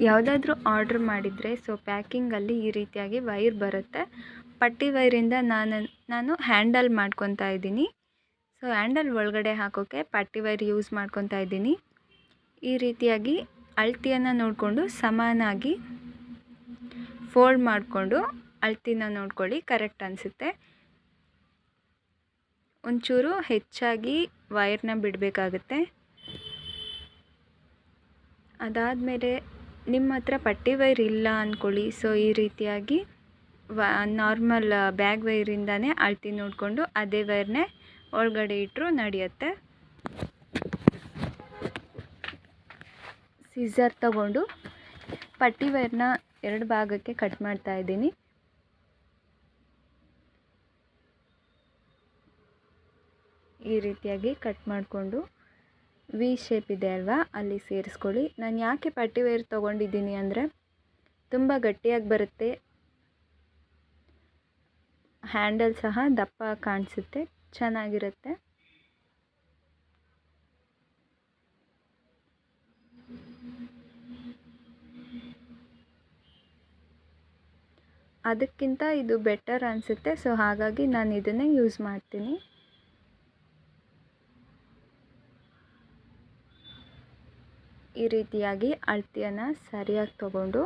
ಯಾವುದಾದ್ರೂ ಆರ್ಡ್ರ್ ಮಾಡಿದರೆ ಸೊ ಪ್ಯಾಕಿಂಗಲ್ಲಿ ಈ ರೀತಿಯಾಗಿ ವೈರ್ ಬರುತ್ತೆ. ಪಟ್ಟಿ ವೈರಿಂದ ನಾನು ಹ್ಯಾಂಡಲ್ ಮಾಡ್ಕೊತಾ ಇದ್ದೀನಿ. ಸೊ ಹ್ಯಾಂಡಲ್ ಒಳಗಡೆ ಹಾಕೋಕ್ಕೆ ಪಟ್ಟಿ ವೈರ್ ಯೂಸ್ ಮಾಡ್ಕೊತಾ ಇದ್ದೀನಿ. ಈ ರೀತಿಯಾಗಿ ಅಳತೆಯನ್ನು ನೋಡಿಕೊಂಡು ಸಮಾನಾಗಿ ಫೋಲ್ಡ್ ಮಾಡಿಕೊಂಡು ಅಳತೆನ ನೋಡ್ಕೊಳ್ಳಿ, ಕರೆಕ್ಟ್ ಅನಿಸುತ್ತೆ. ಒಂಚೂರು ಹೆಚ್ಚಾಗಿ ವೈರ್ನ ಬಿಡಬೇಕಾಗುತ್ತೆ. ಅದಾದಮೇಲೆ ನಿಮ್ಮ ಹತ್ರ ಪಟ್ಟಿ ವೈರ್ ಇಲ್ಲ ಅಂದ್ಕೊಳ್ಳಿ. ಸೊ ಈ ರೀತಿಯಾಗಿ ನಾರ್ಮಲ್ ಬ್ಯಾಗ್ ವೈರಿಂದನೇ ಅಳತೆ ನೋಡಿಕೊಂಡು ಅದೇ ವೈರ್ನೇ ಒಳಗಡೆ ಇಟ್ಟರು ನಡೆಯುತ್ತೆ. ಸಿಸರ್ ತಗೊಂಡು ಪಟ್ಟಿ ವೈರ್ನ 2 ಭಾಗಕ್ಕೆ ಕಟ್ ಮಾಡ್ತಾ ಇದ್ದೀನಿ. ಈ ರೀತಿಯಾಗಿ ಕಟ್ ಮಾಡಿಕೊಂಡು ವಿ ಶೇಪ್ ಇದೆ ಅಲ್ವಾ, ಅಲ್ಲಿ ಸೇರಿಸ್ಕೊಳ್ಳಿ. ನಾನು ಯಾಕೆ ಪಟ್ಟಿ ವೈರ್ ತೊಗೊಂಡಿದ್ದೀನಿ ಅಂದರೆ ತುಂಬ ಗಟ್ಟಿಯಾಗಿ ಬರುತ್ತೆ, ಹ್ಯಾಂಡಲ್ ಸಹ ದಪ್ಪ ಕಾಣಿಸುತ್ತೆ, ಚೆನ್ನಾಗಿರುತ್ತೆ. ಅದಕ್ಕಿಂತ ಇದು ಬೆಟರ್ ಅನಿಸುತ್ತೆ. ಸೊ ಹಾಗಾಗಿ ನಾನು ಇದನ್ನೇ ಯೂಸ್ ಮಾಡ್ತೀನಿ. ಈ ರೀತಿಯಾಗಿ ಅಳತೆಯನ್ನು ಸರಿಯಾಗಿ ತಗೊಂಡು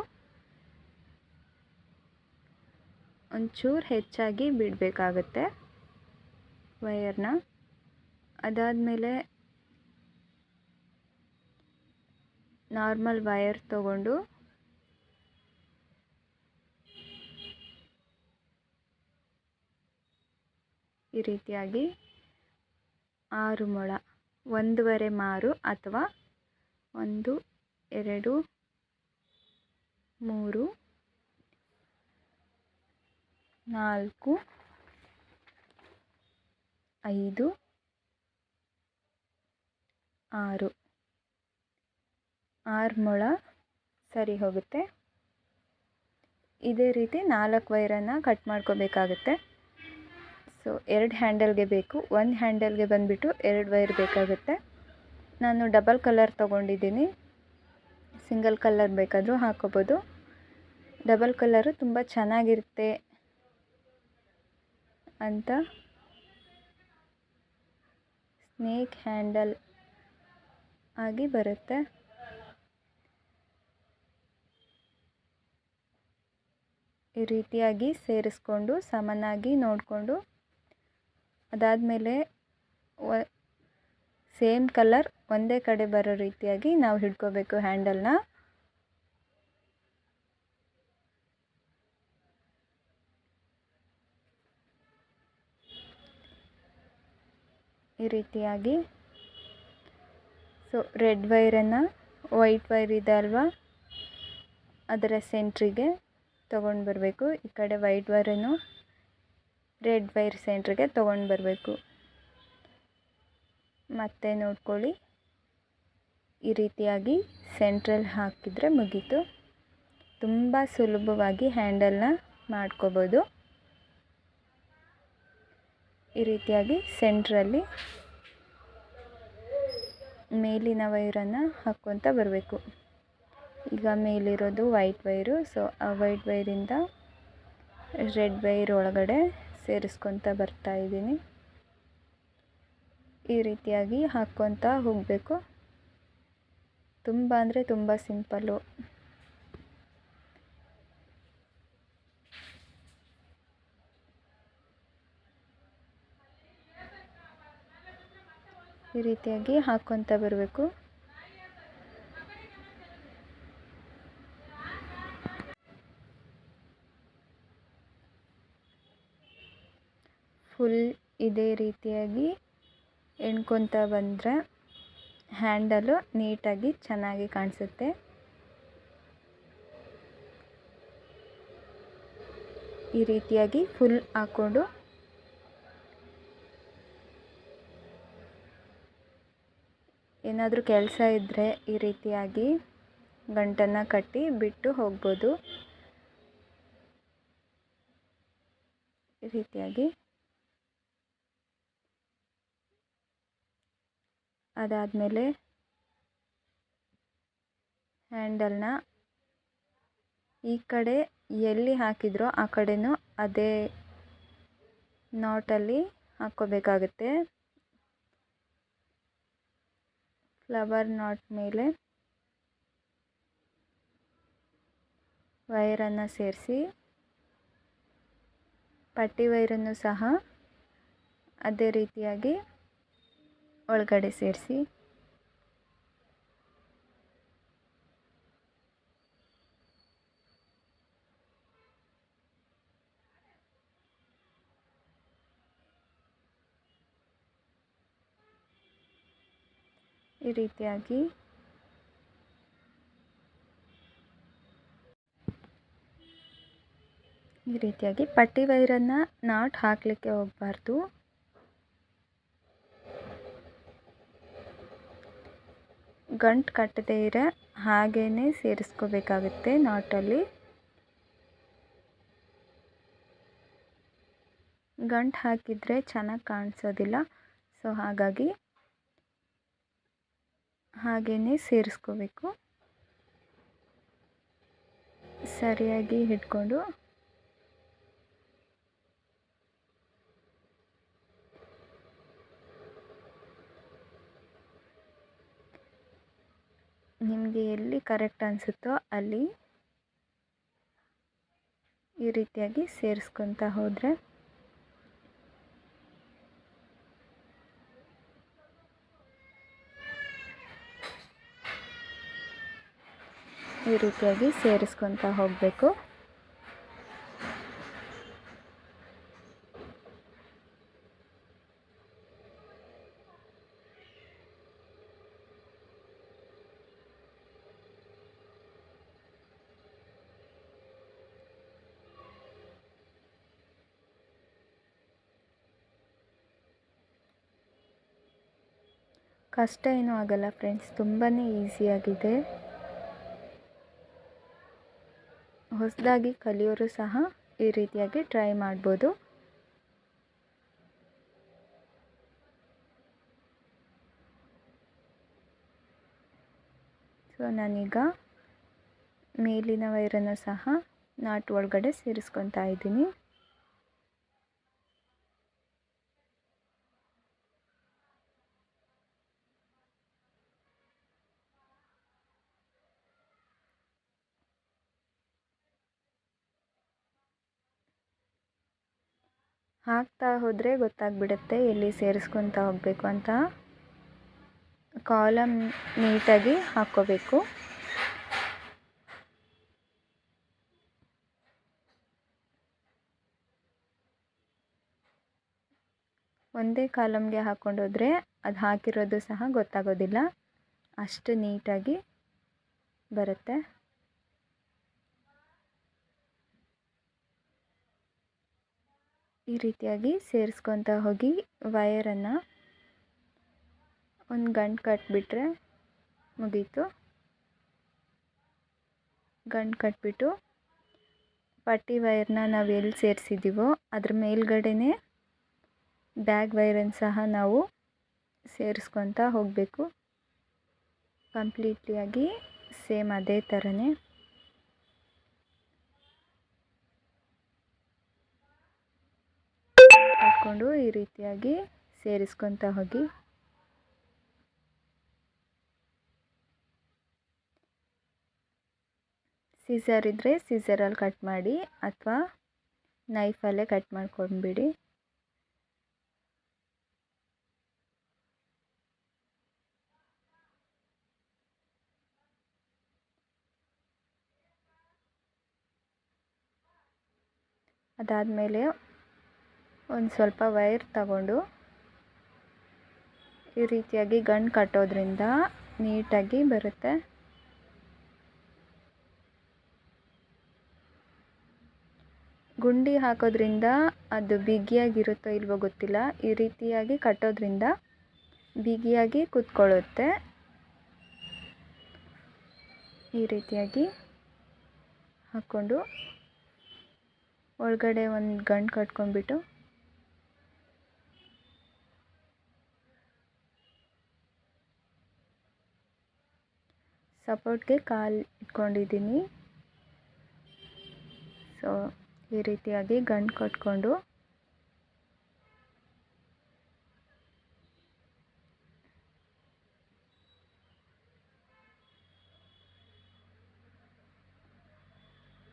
ಒಂಚೂರು ಹೆಚ್ಚಾಗಿ ಬಿಡಬೇಕಾಗತ್ತೆ ವೈರ್ನ. ಅದಾದಮೇಲೆ ನಾರ್ಮಲ್ ವೈರ್ ತಗೊಂಡು ಈ ರೀತಿಯಾಗಿ 6 ಮೊಳ, 1.5 ಮಾರು ಅಥವಾ 1, 2, 3, 4, 5, 6 ಮೊಳ ಸರಿ ಹೋಗುತ್ತೆ. ಇದೇ ರೀತಿ 4 ವೈರನ್ನು ಕಟ್ ಮಾಡ್ಕೋಬೇಕಾಗುತ್ತೆ. ಸೊ 2 ಹ್ಯಾಂಡಲ್ಗೆ ಬೇಕು, 1 ಹ್ಯಾಂಡಲ್ಗೆ ಬಂದುಬಿಟ್ಟು 2 ವೈರ್ ಬೇಕಾಗುತ್ತೆ. ನಾನು ಡಬಲ್ ಕಲರ್ ತೊಗೊಂಡಿದ್ದೀನಿ, ಸಿಂಗಲ್ ಕಲರ್ ಬೇಕಾದರೂ ಹಾಕೋಬೋದು. ಡಬಲ್ ಕಲರು ತುಂಬ ಚೆನ್ನಾಗಿರುತ್ತೆ ಅಂತ ಸ್ನೇಕ್ ಹ್ಯಾಂಡಲ್ ಆಗಿ ಬರುತ್ತೆ. ಈ ರೀತಿಯಾಗಿ ಸೇರಿಸ್ಕೊಂಡು ಸಮನಾಗಿ ನೋಡಿಕೊಂಡು, ಅದಾದಮೇಲೆ ಸೇಮ್ ಕಲರ್ ಒಂದೇ ಕಡೆ ಬರೋ ರೀತಿಯಾಗಿ ನಾವು ಹಿಡ್ಕೋಬೇಕು ಹ್ಯಾಂಡಲ್ನ. ಈ ರೀತಿಯಾಗಿ ಸೊ ರೆಡ್ ವೈರನ್ನು ವೈಟ್ ವೈರ್ ಇದೆ ಅಲ್ವಾ ಅದರ ಸೆಂಟ್ರಿಗೆ ತೊಗೊಂಡು ಬರಬೇಕು. ಈ ಕಡೆ ವೈಟ್ ವೈರನ್ನು ರೆಡ್ ವೈರ್ ಸೆಂಟ್ರಿಗೆ ತೊಗೊಂಡು ಬರಬೇಕು. ಮತ್ತೆ ನೋಡ್ಕೊಳ್ಳಿ, ಈ ರೀತಿಯಾಗಿ ಸೆಂಟ್ರಲ್ಲಿ ಹಾಕಿದರೆ ಮುಗೀತು. ತುಂಬ ಸುಲಭವಾಗಿ ಹ್ಯಾಂಡಲ್ನ ಮಾಡ್ಕೋಬೋದು. ಈ ರೀತಿಯಾಗಿ ಸೆಂಟ್ರಲ್ಲಿ ಮೇಲಿನ ವೈರನ್ನು ಹಾಕ್ಕೊತ ಬರಬೇಕು. ಈಗ ಮೇಲಿರೋದು ವೈಟ್ ವೈರು, ಸೊ ಆ ವೈಟ್ ವೈರಿಂದ ರೆಡ್ ವೈರ್ ಒಳಗಡೆ ಸೇರಿಸ್ಕೊತ ಬರ್ತಾ ಇದ್ದೀನಿ. ಈ ರೀತಿಯಾಗಿ ಹಾಕ್ಕೊತ ಹೋಗಬೇಕು. ತುಂಬ ಅಂದರೆ ತುಂಬ ಸಿಂಪಲ್ಲು. ಈ ರೀತಿಯಾಗಿ ಹಾಕ್ಕೊತ ಬರಬೇಕು. ಫುಲ್ ಇದೇ ರೀತಿಯಾಗಿ ಎಣ್ಕೊತ ಬಂದರೆ ಹ್ಯಾಂಡಲು ನೀಟಾಗಿ ಚೆನ್ನಾಗಿ ಕಾಣಿಸುತ್ತೆ. ಈ ರೀತಿಯಾಗಿ ಫುಲ್ ಹಾಕ್ಕೊಂಡು ಏನಾದರೂ ಕೆಲಸ ಇದ್ದರೆ ಈ ರೀತಿಯಾಗಿ ಗಂಟನ್ನು ಕಟ್ಟಿ ಬಿಟ್ಟು ಹೋಗ್ಬೋದು. ಈ ರೀತಿಯಾಗಿ ಅದಾದಮೇಲೆ ಹ್ಯಾಂಡಲ್ನ ಈ ಕಡೆ ಎಲ್ಲಿ ಹಾಕಿದ್ರೋ ಆ ಕಡೆನೂ ಅದೇ ನಾಟಲ್ಲಿ ಹಾಕ್ಕೋಬೇಕಾಗುತ್ತೆ. ಫ್ಲವರ್ ನಾಟ್ ಮೇಲೆ ವೈರನ್ನು ಸೇರಿಸಿ, ಪಟ್ಟಿ ವೈರನ್ನು ಸಹ ಅದೇ ರೀತಿಯಾಗಿ ಒಳಗಡೆ ಸೇರಿಸಿ, ಈ ರೀತಿಯಾಗಿ ಪಟ್ಟಿ ವೈರನ್ನು ನಾಟ್ ಹಾಕಲಿಕ್ಕೆ ಹೋಗಬಾರ್ದು. ಗಂಟು ಕಟ್ಟದೇ ಇರೋ ಹಾಗೇ ಸೇರಿಸ್ಕೋಬೇಕಾಗುತ್ತೆ ನಾಟಲ್ಲಿ. ಗಂಟು ಹಾಕಿದರೆ ಚೆನ್ನಾಗಿ ಕಾಣಿಸೋದಿಲ್ಲ. ಸೊ ಹಾಗಾಗಿ ಹಾಗೇ ಸೇರಿಸ್ಕೋಬೇಕು. ಸರಿಯಾಗಿ ಹಿಡ್ಕೊಂಡು ನಿಮಗೆ ಎಲ್ಲಿ ಕರೆಕ್ಟ್ ಅನಿಸುತ್ತೋ ಅಲ್ಲಿ ಈ ರೀತಿಯಾಗಿ ಸೇರಿಸ್ಕೊತಾ ಹೋದರೆ ಈ ರೀತಿಯಾಗಿ ಸೇರಿಸ್ಕೊತಾ ಹೋಗಬೇಕು. ಕಷ್ಟ ಏನೂ ಆಗಲ್ಲ ಫ್ರೆಂಡ್ಸ್, ತುಂಬಾ ಈಸಿಯಾಗಿದೆ. ಹೊಸದಾಗಿ ಕಲಿಯೋರು ಸಹ ಈ ರೀತಿಯಾಗಿ ಟ್ರೈ ಮಾಡ್ಬೋದು. ಸೊ ನಾನೀಗ ಮೇಲಿನ ವೈರನ್ನು ಸಹ ನಾಟ್ ಒಳಗಡೆ ಸೇರಿಸ್ಕೊತಾ ಇದ್ದೀನಿ. ಹಾಕ್ತಾ ಹೋದರೆ ಗೊತ್ತಾಗ್ಬಿಡುತ್ತೆ ಎಲ್ಲಿ ಸೇರಿಸ್ಕೊತಾ ಹೋಗಬೇಕು ಅಂತ. ಕಾಲಮ್ ನೀಟಾಗಿ ಹಾಕ್ಕೋಬೇಕು. ಒಂದೇ ಕಾಲಮ್ಗೆ ಹಾಕ್ಕೊಂಡೋದ್ರೆ ಅದು ಹಾಕಿರೋದು ಸಹ ಗೊತ್ತಾಗೋದಿಲ್ಲ, ಅಷ್ಟು ನೀಟಾಗಿ ಬರುತ್ತೆ. ಈ ರೀತಿಯಾಗಿ ಸೇರಿಸ್ಕೊತಾ ಹೋಗಿ ವೈರನ್ನು ಒಂದು ಗಂಟು ಕಟ್ಟಿಬಿಟ್ರೆ ಮುಗೀತು. ಗಂಟು ಕಟ್ಟಿಬಿಟ್ಟು ಪಟ್ಟಿ ವೈರ್ನ ನಾವು ಎಲ್ಲಿ ಸೇರಿಸಿದ್ದೀವೋ ಅದ್ರ ಮೇಲ್ಗಡೆನೇ ಬ್ಯಾಗ್ ವೈರನ್ನು ಸಹ ನಾವು ಸೇರಿಸ್ಕೊತಾ ಹೋಗಬೇಕು. ಕಂಪ್ಲೀಟ್ಲಿಯಾಗಿ ಸೇಮ್ ಅದೇ ಥರನೇ ಕಟ್ಕೊಂಡು ಈ ರೀತಿಯಾಗಿ ಸೇರಿಸ್ಕೊತಾ ಹೋಗಿ. ಸೀಸರ್ ಇದ್ದರೆ ಸೀಸರಲ್ಲಿ ಕಟ್ ಮಾಡಿ ಅಥವಾ ನೈಫಲ್ಲೇ ಕಟ್ ಮಾಡ್ಕೊಂಡ್ಬಿಡಿ. ಅದಾದಮೇಲೆ ಒಂದು ಸ್ವಲ್ಪ ವೈರ್ ತಗೊಂಡು ಈ ರೀತಿಯಾಗಿ ಗಂಟು ಕಟ್ಟೋದ್ರಿಂದ ನೀಟಾಗಿ ಬರುತ್ತೆ. ಗುಂಡಿ ಹಾಕೋದ್ರಿಂದ ಅದು ಬಿಗಿಯಾಗಿರುತ್ತೋ ಇಲ್ವೋ ಗೊತ್ತಿಲ್ಲ, ಈ ರೀತಿಯಾಗಿ ಕಟ್ಟೋದ್ರಿಂದ ಬಿಗಿಯಾಗಿ ಕೂತ್ಕೊಳ್ಳುತ್ತೆ. ಈ ರೀತಿಯಾಗಿ ಹಾಕ್ಕೊಂಡು ಒಳಗಡೆ ಒಂದು ಗಂಟು ಕಟ್ಕೊಂಡ್ಬಿಟ್ಟು ಸಪೋರ್ಟ್ಗೆ ಕಾಲು ಇಟ್ಕೊಂಡಿದ್ದೀನಿ. ಸೊ ಈ ರೀತಿಯಾಗಿ ಗಂಟು ಕಟ್ಕೊಂಡು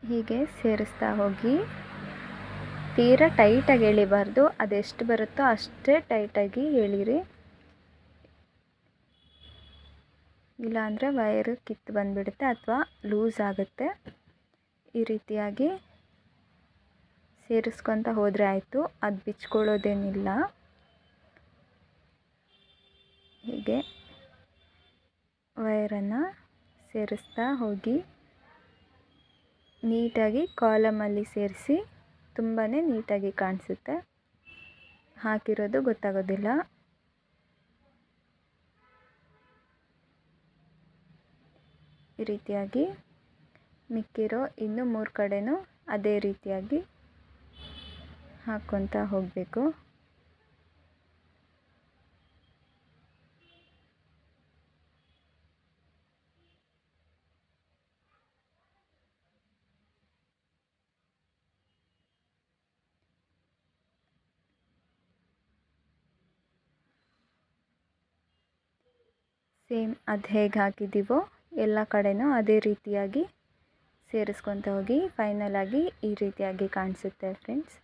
ಹೀಗೆ ಸೇರಿಸ್ತಾ ಹೋಗಿ. ತೀರಾ ಟೈಟಾಗಿ ಎಳಿಬಾರ್ದು, ಅದೆಷ್ಟು ಬರುತ್ತೋ ಅಷ್ಟೇ ಟೈಟಾಗಿ ಎಳೀರಿ, ಇಲ್ಲಾಂದರೆ ವೈರು ಕಿತ್ತು ಬಂದುಬಿಡುತ್ತೆ ಅಥವಾ ಲೂಸ್ ಆಗುತ್ತೆ. ಈ ರೀತಿಯಾಗಿ ಸೇರಿಸ್ಕೊತ ಹೋದರೆ ಆಯಿತು, ಅದು ಬಿಚ್ಕೊಳ್ಳೋದೇನಿಲ್ಲ. ಹೀಗೆ ವೈರನ್ನು ಸೇರಿಸ್ತಾ ಹೋಗಿ ನೀಟಾಗಿ ಕಾಲಮಲ್ಲಿ ಸೇರಿಸಿ. ತುಂಬಾ ನೀಟಾಗಿ ಕಾಣಿಸುತ್ತೆ, ಹಾಕಿರೋದು ಗೊತ್ತಾಗೋದಿಲ್ಲ. ಈ ರೀತಿಯಾಗಿ ಮಿಕ್ಕಿರೋ ಇನ್ನು 3 ಕಡೆನೂ ಅದೇ ರೀತಿಯಾಗಿ ಹಾಕ್ಕೊತಾ ಹೋಗಬೇಕು. ಸೇಮ್ ಅದು ಹೇಗೆ ಹಾಕಿದ್ದೀವೋ ಎಲ್ಲ ಕಡೆನೂ ಅದೇ ರೀತಿಯಾಗಿ ಸೇರಿಸ್ಕೊತ ಹೋಗಿ. ಫೈನಲಾಗಿ ಈ ರೀತಿಯಾಗಿ ಕಾಣಿಸುತ್ತೆ ಫ್ರೆಂಡ್ಸ್.